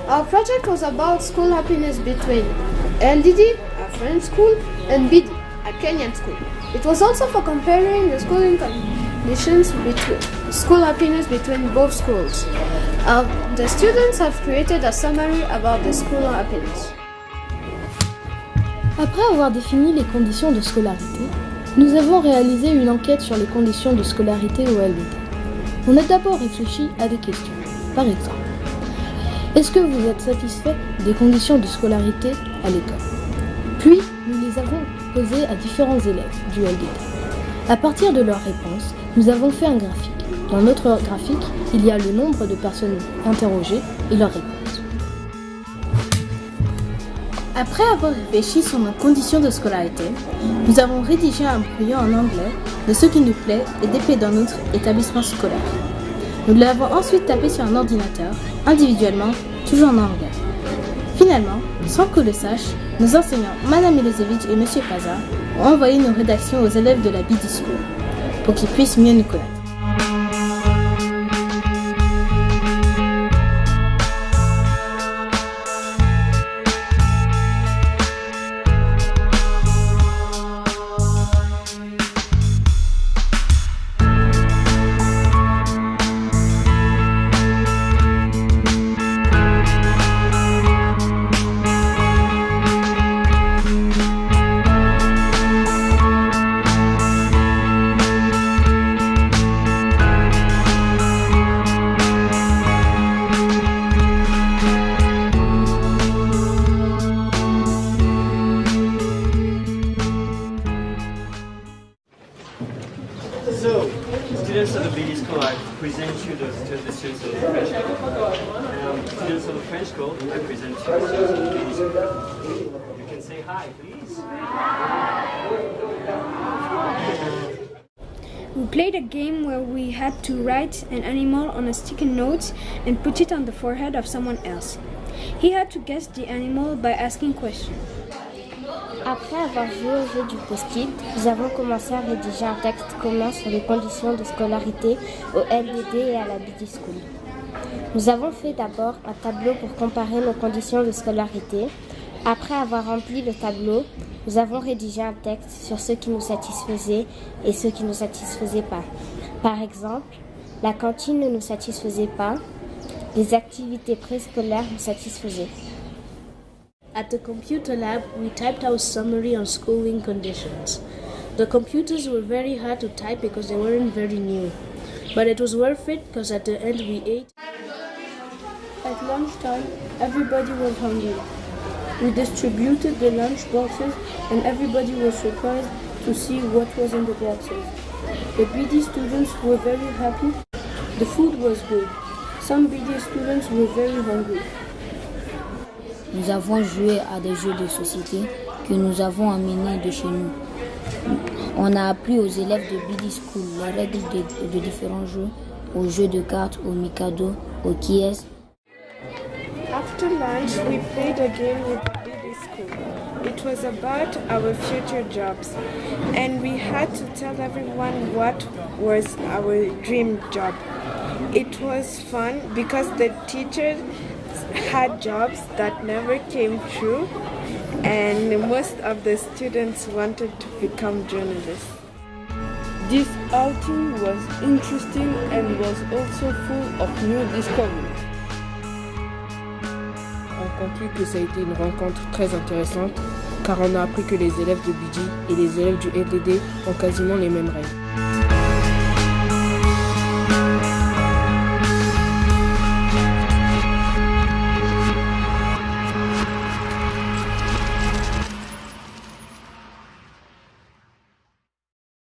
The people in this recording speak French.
Our project was about school happiness between LDD, a French school, and BD, a Kenyan school. It was also for comparing the schooling conditions between school happiness between both schools. The students have created a summary about the school happiness. Après avoir défini les conditions de scolarité, nous avons réalisé une enquête sur les conditions de scolarité au LDD. On a d'abord réfléchi à des questions. Par exemple, est-ce que vous êtes satisfait des conditions de scolarité à l'école? Puis, nous les avons posées à différents élèves du LDD. À partir de leurs réponses, nous avons fait un graphique. Dans notre graphique, il y a le nombre de personnes interrogées et leurs réponses. Après avoir réfléchi sur nos conditions de scolarité, nous avons rédigé un brouillon en anglais de ce qui nous plaît et déplaît dans notre établissement scolaire. Nous l'avons ensuite tapé sur un ordinateur, individuellement, toujours en anglais. Finalement, sans qu'on le sache, nos enseignants, Madame Milosevic et Monsieur Paza, ont envoyé nos rédactions aux élèves de la BD School pour qu'ils puissent mieux nous connaître. So, students of the BD School, I present you the students of the French School. Students of the French School, I present you the students of the BD School. You can say hi, please. We played a game where we had to write an animal on a sticky note and put it on the forehead of someone else. He had to guess the animal by asking questions. Après avoir joué au jeu du post-it, nous avons commencé à rédiger un texte commun sur les conditions de scolarité au LDD et à la BD School. Nous avons fait d'abord un tableau pour comparer nos conditions de scolarité. Après avoir rempli le tableau, nous avons rédigé un texte sur ce qui nous satisfaisait et ce qui ne nous satisfaisait pas. Par exemple, la cantine ne nous satisfaisait pas, les activités préscolaires nous satisfaisaient. At the computer lab, we typed our summary on schooling conditions. The computers were very hard to type because they weren't very new. But it was worth it because at the end we ate. At lunchtime, everybody was hungry. We distributed the lunch boxes and everybody was surprised to see what was in the boxes. The BD students were very happy. The food was good. Some BD students were very hungry. Nous avons joué à des jeux de société que nous avons amenés de chez nous. On a appris aux élèves de BD School les règles de différents jeux, aux jeux de cartes, au Mikado, au Kies. After lunch, we played a game with the BD School. It was about our future jobs, and we had to tell everyone what was our dream job. It was fun because the teachers had jobs that never came true, and most of the students wanted to become journalists. This outing was interesting and was also full of new discoveries. On conclut que ça a été une rencontre très intéressante car on a appris que les élèves de BD et les élèves du LDD ont quasiment les mêmes règles.